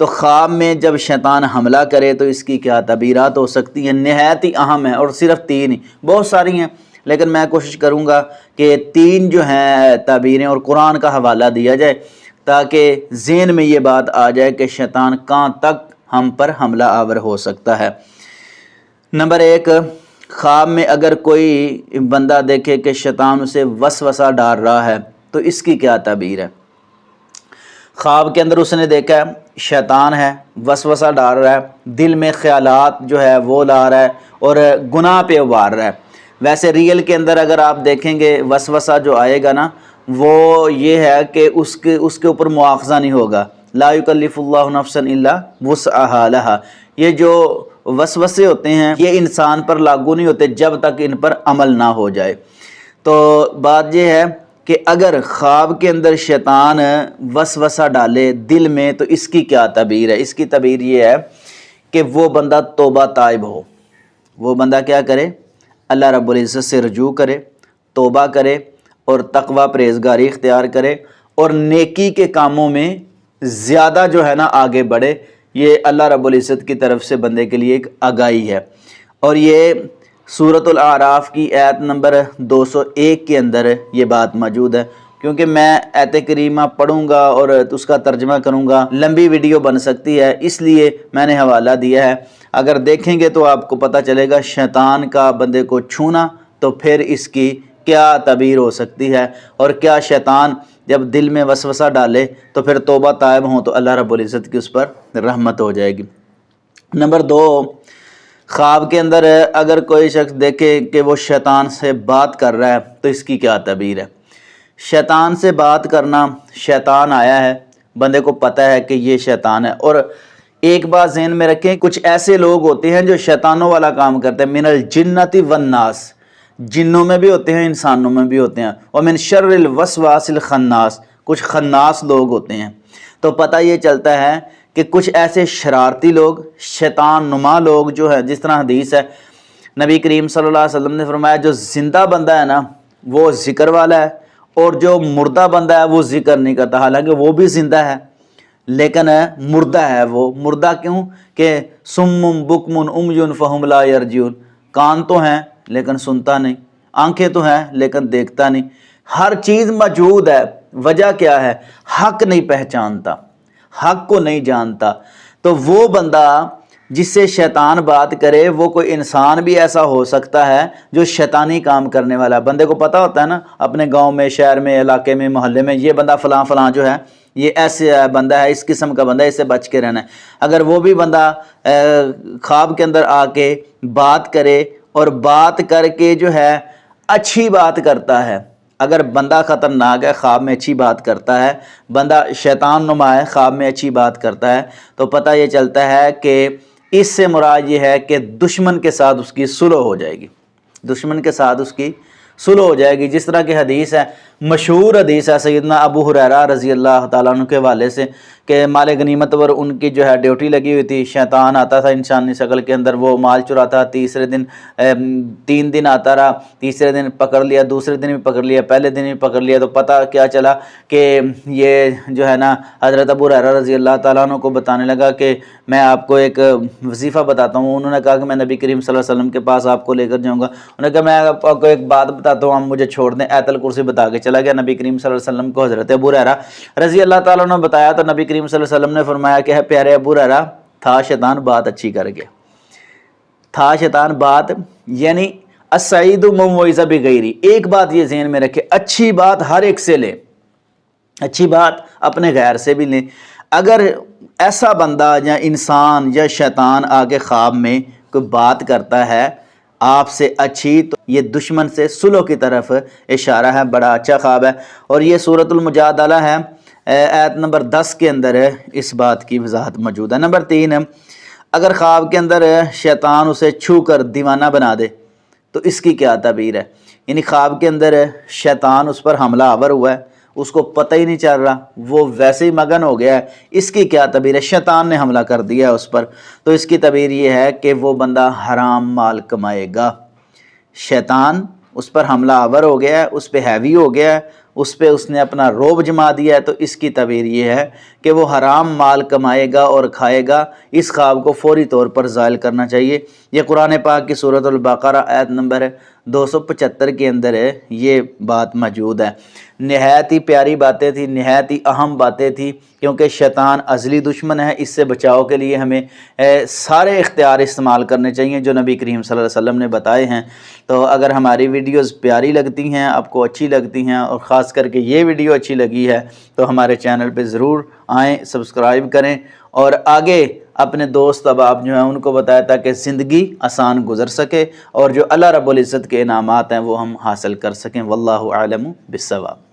تو خواب میں جب شیطان حملہ کرے تو اس کی کیا تعبیرات ہو سکتی ہیں، نہایت ہی اہم ہیں، اور صرف 3 ہی، بہت ساری ہیں لیکن میں کوشش کروں گا کہ 3 جو ہیں تعبیریں اور قرآن کا حوالہ دیا جائے تاکہ ذہن میں یہ بات آ جائے کہ شیطان کہاں تک ہم پر حملہ آور ہو سکتا ہے۔ نمبر 1، خواب میں اگر کوئی بندہ دیکھے کہ شیطان اسے وسوسہ ڈال رہا ہے تو اس کی کیا تعبیر ہے۔ خواب کے اندر اس نے دیکھا ہے شیطان ہے، وسوسہ ڈال رہا ہے، دل میں خیالات جو ہے وہ لا رہا ہے اور گناہ پہ ابھار رہا ہے۔ ویسے ریئل کے اندر اگر آپ دیکھیں گے وسوسہ جو آئے گا نا وہ یہ ہے کہ اس کے اوپر مواخذہ نہیں ہوگا، لا یکلف اللہ نفسا الا وسعها لہا۔ یہ جو وسوسے ہوتے ہیں یہ انسان پر لاگو نہیں ہوتے جب تک ان پر عمل نہ ہو جائے۔ تو بات یہ ہے کہ اگر خواب کے اندر شیطان وسوسہ ڈالے دل میں تو اس کی کیا تعبیر ہے۔ اس کی تعبیر یہ ہے کہ وہ بندہ توبہ تائب ہو، وہ بندہ کیا کرے، اللہ رب العزت سے رجوع کرے، توبہ کرے اور تقوی پرہیزگاری اختیار کرے اور نیکی کے کاموں میں زیادہ جو ہے نا آگے بڑھے۔ یہ اللہ رب العزت کی طرف سے بندے کے لیے ایک آگاہی ہے، اور یہ سورۃ الاعراف کی آیت نمبر 201 کے اندر یہ بات موجود ہے۔ کیونکہ میں آیت کریمہ پڑھوں گا اور اس کا ترجمہ کروں گا، لمبی ویڈیو بن سکتی ہے، اس لیے میں نے حوالہ دیا ہے۔ اگر دیکھیں گے تو آپ کو پتہ چلے گا شیطان کا بندے کو چھونا تو پھر اس کی کیا تعبیر ہو سکتی ہے، اور کیا شیطان جب دل میں وسوسہ ڈالے تو پھر توبہ طائب ہوں تو اللہ رب العزت کی اس پر رحمت ہو جائے گی۔ نمبر 2، خواب کے اندر اگر کوئی شخص دیکھے کہ وہ شیطان سے بات کر رہا ہے تو اس کی کیا تعبیر ہے۔ شیطان سے بات کرنا، شیطان آیا ہے، بندے کو پتہ ہے کہ یہ شیطان ہے، اور ایک بات ذہن میں رکھیں، کچھ ایسے لوگ ہوتے ہیں جو شیطانوں والا کام کرتے ہیں، من الجنۃ والناس، جنوں میں بھی ہوتے ہیں انسانوں میں بھی ہوتے ہیں، ومن شر الوسواس الخناس، کچھ خناس لوگ ہوتے ہیں۔ تو پتہ یہ چلتا ہے کہ کچھ ایسے شرارتی لوگ، شیطان نما لوگ جو ہے، جس طرح حدیث ہے نبی کریم صلی اللہ علیہ وسلم نے فرمایا جو زندہ بندہ ہے نا وہ ذکر والا ہے، اور جو مردہ بندہ ہے وہ ذکر نہیں کرتا، حالانکہ وہ بھی زندہ ہے لیکن مردہ ہے۔ وہ مردہ کیوں کہ سم بکم عمی فہم لا یرجعون، کان تو ہیں لیکن سنتا نہیں، آنکھیں تو ہیں لیکن دیکھتا نہیں، ہر چیز موجود ہے، وجہ کیا ہے، حق نہیں پہچانتا، حق کو نہیں جانتا۔ تو وہ بندہ جس سے شیطان بات کرے وہ کوئی انسان بھی ایسا ہو سکتا ہے جو شیطانی کام کرنے والا ہے۔ بندے کو پتہ ہوتا ہے نا اپنے گاؤں میں، شہر میں، علاقے میں، محلے میں، یہ بندہ فلاں فلاں جو ہے یہ ایسے بندہ ہے، اس قسم کا بندہ ہے، اس سے بچ کے رہنا ہے۔ اگر وہ بھی بندہ خواب کے اندر آ کے بات کرے اور بات کر کے جو ہے اچھی بات کرتا ہے، اگر بندہ خطرناک ہے خواب میں اچھی بات کرتا ہے، بندہ شیطان نما ہے خواب میں اچھی بات کرتا ہے، تو پتہ یہ چلتا ہے کہ اس سے مراد یہ ہے کہ دشمن کے ساتھ اس کی صلح ہو جائے گی، دشمن کے ساتھ اس کی صلح ہو جائے گی۔ جس طرح کی حدیث ہے، مشہور حدیث ہے سیدنا ابو ہریرہ رضی اللہ تعالیٰ عنہ کے حوالے سے کہ مال غنیمت پر ان کی جو ہے ڈیوٹی لگی ہوئی تھی، شیطان آتا تھا انسانی شکل کے اندر، وہ مال چراتا، تیسرے دن 3 دن آتا رہا، تیسرے دن پکڑ لیا، دوسرے دن بھی پکڑ لیا، پہلے دن بھی پکڑ لیا، تو پتہ کیا چلا کہ یہ جو ہے نا حضرت ابو ہریرہ رضی اللہ تعالیٰ عنہ کو بتانے لگا کہ میں آپ کو ایک وظیفہ بتاتا ہوں۔ انہوں نے کہا کہ میں نبی کریم صلی اللہ علیہ وسلم کے پاس آپ کو لے کر جاؤں گا۔ انہوں نے کہا میں آپ کو ایک بات بتاتا ہوں، آپ مجھے چھوڑ دیں۔ آیت الکرسی بتا کے چلا گیا نبی کریم صلی اللہ علیہ وسلم کو۔ حضرت ابو ہریرہ رضی اللہ تعالیٰ عنہ بتایا تو نبی کریم صلی اللہ علیہ وسلم نے فرمایا کہ ہے پیارے ابو ہریرہ، تھا شیطان بات اچھی کر گیا، تھا شیطان بات، یعنی السعید من وعظ بغیرہ۔ ایک بات یہ ذہن میں رکھے، اچھی بات ہر ایک سے لے، اچھی بات اپنے غیر سے بھی لیں۔ اگر ایسا بندہ یا انسان یا شیطان آگے خواب میں کوئی بات کرتا ہے آپ سے اچھی، تو یہ دشمن سے صلح کی طرف اشارہ ہے، بڑا اچھا خواب ہے۔ اور یہ سورۃ المجادلہ ہے، آیت نمبر 10 کے اندر اس بات کی وضاحت موجود ہے۔ نمبر 3، اگر خواب کے اندر شیطان اسے چھو کر دیوانہ بنا دے تو اس کی کیا تعبیر ہے۔ یعنی خواب کے اندر شیطان اس پر حملہ آور ہوا ہے، اس کو پتہ ہی نہیں چل رہا، وہ ویسے ہی مگن ہو گیا ہے، اس کی کیا تعبیر ہے۔ شیطان نے حملہ کر دیا ہے اس پر، تو اس کی تعبیر یہ ہے کہ وہ بندہ حرام مال کمائے گا۔ شیطان اس پر حملہ آور ہو گیا ہے، اس پہ ہیوی ہو گیا ہے، اس پہ اس نے اپنا روب جما دیا ہے، تو اس کی تعبیر یہ ہے کہ وہ حرام مال کمائے گا اور کھائے گا، اس خواب کو فوری طور پر زائل کرنا چاہیے۔ یہ قرآن پاک کی سورۃ البقرہ آیت نمبر 275 کے اندر ہے یہ بات موجود ہے۔ نہایت ہی پیاری باتیں تھیں، نہایت ہی اہم باتیں تھیں، کیونکہ شیطان ازلی دشمن ہے۔ اس سے بچاؤ کے لیے ہمیں سارے اختیار استعمال کرنے چاہیے جو نبی کریم صلی اللہ علیہ وسلم نے بتائے ہیں۔ تو اگر ہماری ویڈیوز پیاری لگتی ہیں، آپ کو اچھی لگتی ہیں، اور خاص کر کے یہ ویڈیو اچھی لگی ہے تو ہمارے چینل پہ ضرور آئیں، سبسکرائب کریں، اور آگے اپنے دوست احباب جو ہیں ان کو بتائیں تاکہ زندگی آسان گزر سکے اور جو اللہ رب العزت کے انعامات ہیں وہ ہم حاصل کر سکیں۔ واللہ اعلم بالصواب۔